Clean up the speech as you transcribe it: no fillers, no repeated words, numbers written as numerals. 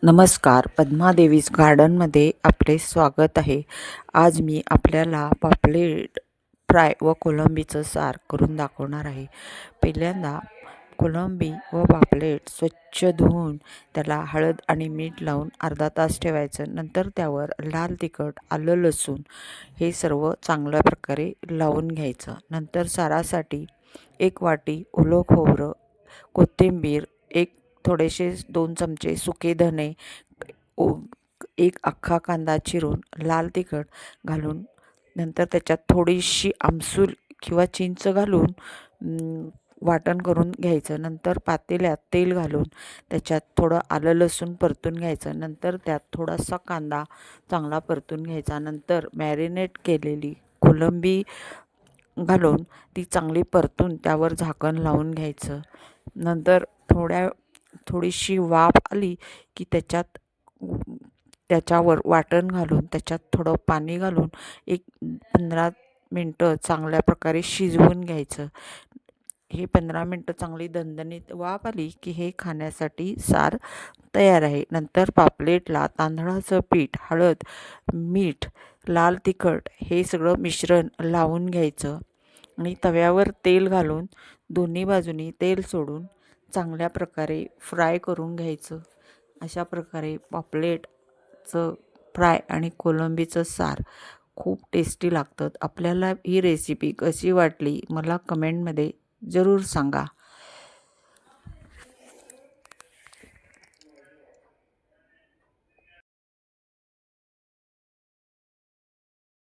नमस्कार, पद्मादेवीज गार्डनमध्ये आपले स्वागत आहे. आज मी आपल्याला पापलेट फ्राय व कोलंबीचं सार करून दाखवणार आहे. पहिल्यांदा कोलंबी व पापलेट स्वच्छ धुवून त्याला हळद आणि मीठ लावून अर्धा तास ठेवायचं. नंतर त्यावर लाल तिखट, आलं, लसूण हे सर्व चांगल्या प्रकारे लावून घ्यायचं. नंतर सारासाठी 1 वाटी ओलं खोबरं, कोथिंबीर, थोडेसे 2 चमचे सुके धने, एक अख्खा कांदा चिरून लाल तिखट घालून नंतर त्याच्यात थोडीशी आमसूल किंवा चिंच घालून वाटण करून घ्यायचं. नंतर पातेल्यात तेल घालून त्याच्यात थोडं आलं लसूण परतून घ्यायचं. नंतर त्यात थोडासा कांदा चांगला परतून घ्यायचा. नंतर मॅरिनेट केलेली कोलंबी घालून ती चांगली परतून त्यावर झाकण लावून घ्यायचं. नंतर थोडीशी वाफ आली की त्याच्यावर वाटण घालून त्याच्यात थोडं पाणी घालून 15 मिनटं चांगल्या प्रकारे शिजवून घ्यायचं. हे 15 मिनटं चांगली दणदणीत वाफ आली की हे खाण्यासाठी सार तयार आहे. नंतर पापलेटला तांदळाचं पीठ, हळद, मीठ, लाल तिखट हे सगळं मिश्रण लावून घ्यायचं आणि तव्यावर तेल घालून दोन्ही बाजूनी तेल सोडून चांगल्या प्रकारे फ्राय करून घ्यायचं. अशा प्रकारे पापलेटचं फ्राय आणि कोलंबीचं सार खूप टेस्टी लागतं. आपल्याला ही रेसिपी कशी वाटली मला कमेंटमध्ये जरूर सांगा.